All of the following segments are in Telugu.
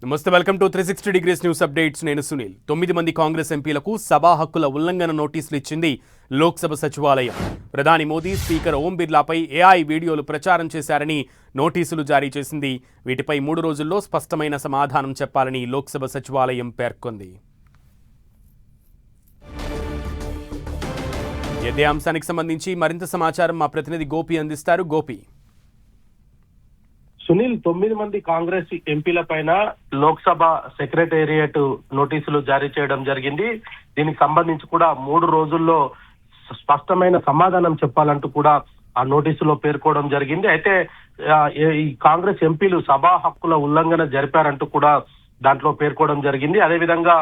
నమస్తే, welcome to 360 degrees news updates. నేను సునీల్. 9 మంది కాంగ్రెస్ ఎంపీలకు సభా హక్కుల ఉల్లంఘన నోటీసులు ఇచ్చింది లోక్సభ సచివాలయం. ప్రధాని మోదీ స్పీకర్ ఓం బిర్లాపై ఏఐ వీడియోలు ప్రచారం చేశారని నోటీసులు జారీ చేసింది. వీటిపై 3 రోజుల్లో స్పష్టమైన సమాధానం చెప్పాలని లోక్సభ సచివాలయం పేర్కొంది. ఇదే అంశానికి సంబంధించి మరింత సమాచారం మా ప్రతినిధి గోపి అందిస్తారు. గోపి. సునీల్, 9 మంది కాంగ్రెస్ ఎంపీల పైన లోక్సభ సెక్రటేరియట్ నోటీసులు జారీ చేయడం జరిగింది. దీనికి సంబంధించి కూడా 3 రోజుల్లో స్పష్టమైన సమాధానం చెప్పాలంటూ కూడా ఆ నోటీసులో పేర్కోవడం జరిగింది. అయితే ఈ కాంగ్రెస్ ఎంపీలు సభా హక్కుల ఉల్లంఘన జరిపారంటూ కూడా దాంట్లో పేర్కోవడం జరిగింది. అదేవిధంగా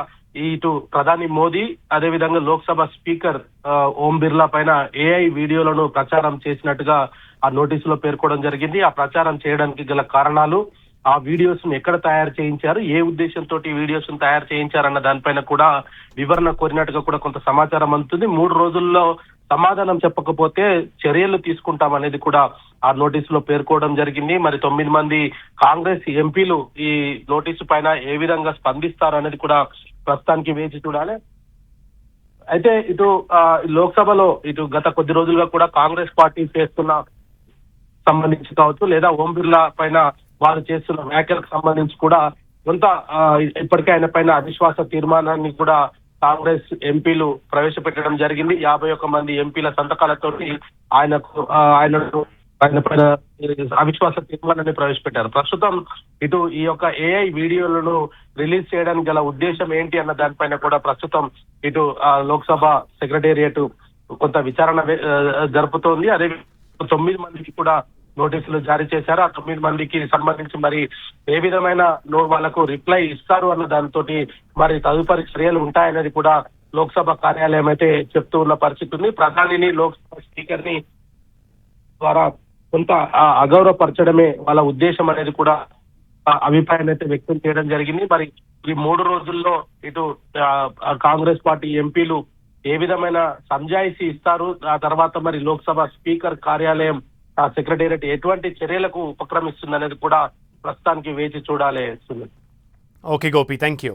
ఇటు ప్రధాని మోదీ, అదేవిధంగా లోక్సభ స్పీకర్ ఓం బిర్లా పైన ఏఐ వీడియోలను ప్రచారం చేసినట్టుగా ఆ నోటీసులో పేర్కోవడం జరిగింది. ఆ ప్రచారం చేయడానికి గల కారణాలు, ఆ వీడియోస్ ను ఎక్కడ తయారు చేయించారు, ఏ ఉద్దేశంతో ఈ వీడియోస్ ను తయారు చేయించారన్న దానిపైన కూడా వివరణ కోరినట్టుగా కూడా కొంత సమాచారం అందుతుంది. 3 రోజుల్లో సమాధానం చెప్పకపోతే చర్యలు తీసుకుంటామనేది కూడా ఆ నోటీసులో పేర్కోవడం జరిగింది. మరి 9 మంది కాంగ్రెస్ ఎంపీలు ఈ నోటీసు పైన ఏ విధంగా స్పందిస్తారు అనేది కూడా ప్రస్తుతానికి వేచి చూడాలి. అయితే ఇటు లోక్సభలో ఇటు గత కొద్ది రోజులుగా కూడా కాంగ్రెస్ పార్టీ చేస్తున్న సంబంధించి కావచ్చు, లేదా ఓం బిర్లా పైన వారు చేస్తున్న వ్యాఖ్యలకు సంబంధించి కూడా కొంత ఇప్పటికే ఆయన పైన అవిశ్వాస తీర్మానాన్ని కూడా కాంగ్రెస్ ఎంపీలు ప్రవేశపెట్టడం జరిగింది. 51 మంది ఎంపీల సంతకాలతోటి ఆయన పైన అవిశ్వాస తీర్మానాన్ని ప్రవేశపెట్టారు. ప్రస్తుతం ఇటు ఈ యొక్క ఏఐ వీడియోలను రిలీజ్ చేయడానికి గల ఉద్దేశం ఏంటి అన్న దానిపైన కూడా ప్రస్తుతం ఇటు లోక్సభ సెక్రటేరియట్ కొంత విచారణ జరుపుతోంది. అదే 9 మందికి కూడా నోటీసులు జారీ చేశారు. ఆ 9 మందికి సంబంధించి మరి ఏ విధమైన వాళ్ళకు రిప్లై ఇస్తారు అన్న దానితో మరి తదుపరి చర్యలు ఉంటాయనేది కూడా లోక్సభ కార్యాలయం అయితే చెప్తూ ఉన్న పరిస్థితి ఉంది. ప్రధానిని, లోక్సభ స్పీకర్ ని ద్వారా కొంత అగౌరవపరచడమే వాళ్ళ ఉద్దేశం అనేది కూడా అభిప్రాయం అయితే వ్యక్తం చేయడం జరిగింది. మరి ఈ 3 రోజుల్లో ఇటు కాంగ్రెస్ పార్టీ ఎంపీలు ఏ విధమైన సంజాయిషి ఇస్తారు, ఆ తర్వాత మరి లోక్సభ స్పీకర్ కార్యాలయం సెక్రటేరియట్ ఎటువంటి చర్యలకు ఉపక్రమిస్తుంది అనేది కూడా ప్రస్తుతానికి వేచి చూడాలి. Okay Gopi, thank you.